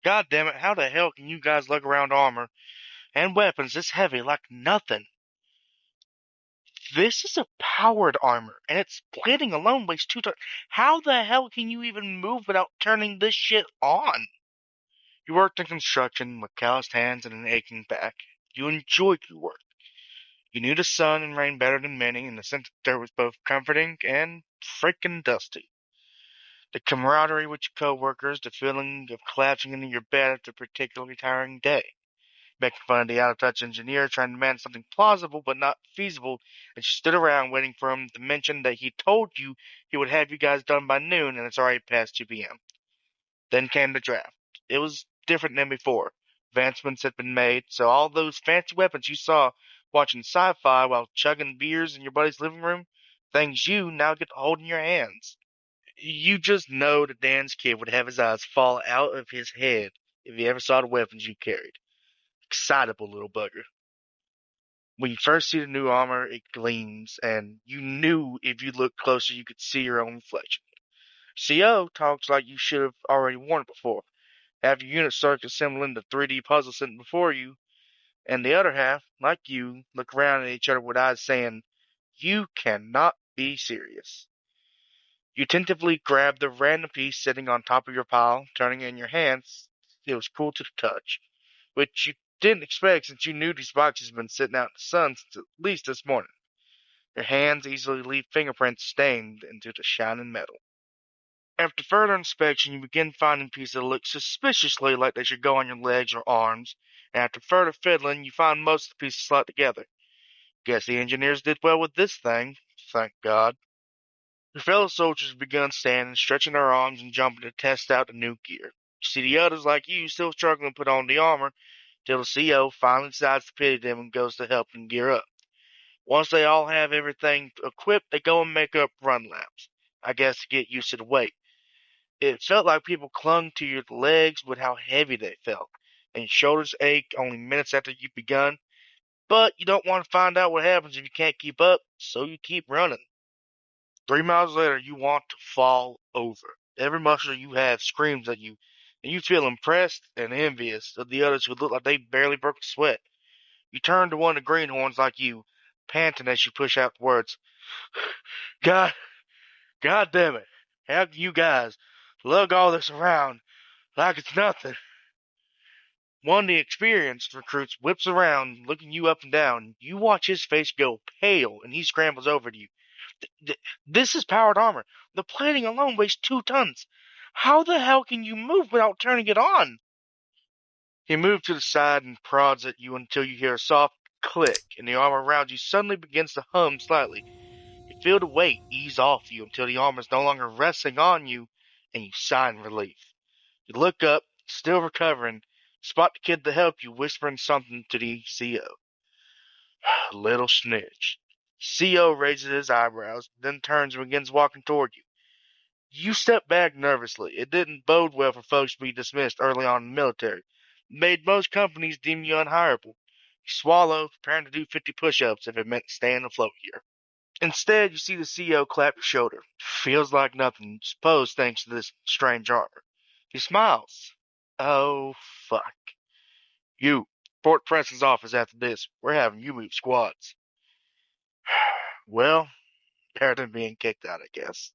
God damn it, how the hell can you guys lug around armor and weapons this heavy like nothing? This is a powered armor, and its plating alone weighs 2 tons. How the hell can you even move without turning this shit on? You worked in construction with calloused hands and an aching back. You enjoyed your work. You knew the sun and rain better than many, and the sense of dirt was both comforting and freaking dusty. The camaraderie with your coworkers, the feeling of collapsing into your bed after a particularly tiring day. Making fun of the out-of-touch engineer trying to manage something plausible but not feasible, and she stood around waiting for him to mention that he told you he would have you guys done by noon, and it's already past 2 p.m. Then came the draft. It was different than before. Advancements had been made, so all those fancy weapons you saw watching sci-fi while chugging beers in your buddy's living room, things you now get to hold in your hands. You just know that Dan's kid would have his eyes fall out of his head if he ever saw the weapons you carried. Excitable little bugger. When you first see the new armor, it gleams, and you knew if you looked closer you could see your own reflection. CO talks like you should have already worn it before. Half your unit starts assembling the 3D puzzle sitting before you, and the other half, like you, look around at each other with eyes saying, "You cannot be serious." You tentatively grab the random piece sitting on top of your pile, turning it in your hands. It was cool to the touch, which you didn't expect since you knew these boxes had been sitting out in the sun since at least this morning. Your hands easily leave fingerprints stained into the shining metal. After further inspection, you begin finding pieces that look suspiciously like they should go on your legs or arms, and after further fiddling, you find most of the pieces slot together. Guess the engineers did well with this thing, thank God. Your fellow soldiers have begun standing, stretching their arms and jumping to test out the new gear. You see the others like you still struggling to put on the armor, till the CO finally decides to pity them and goes to help them gear up. Once they all have everything equipped, they go and make up run laps. I guess to get used to the weight. It felt like people clung to your legs with how heavy they felt, and your shoulders ached only minutes after you've begun. But you don't want to find out what happens if you can't keep up, so you keep running. 3 miles later, you want to fall over. Every muscle you have screams at you, and you feel impressed and envious of the others who look like they barely broke a sweat. You turn to one of the greenhorns like you, panting as you push out the words, God, God damn it, how can you guys lug all this around like it's nothing? One of the experienced recruits whips around, looking you up and down. You watch his face go pale, and he scrambles over to you. This is powered armor. The plating alone weighs 2 tons. How the hell can you move without turning it on? He moves to the side and prods at you until you hear a soft click, and the armor around you suddenly begins to hum slightly. You feel the weight ease off you until the armor is no longer resting on you, and you sigh in relief. You look up, still recovering, spot the kid to help you, whispering something to the CO. Little snitch. CO raises his eyebrows, then turns and begins walking toward you. You step back nervously. It didn't bode well for folks to be dismissed early on in the military. It made most companies deem you unhireable. You swallow, preparing to do 50 push-ups if it meant staying afloat here. Instead, you see the CO clap your shoulder. Feels like nothing, suppose thanks to this strange armor. He smiles. Oh, fuck. You, Fort Preston's office after this. We're having you move squads. Well, better than being kicked out, I guess.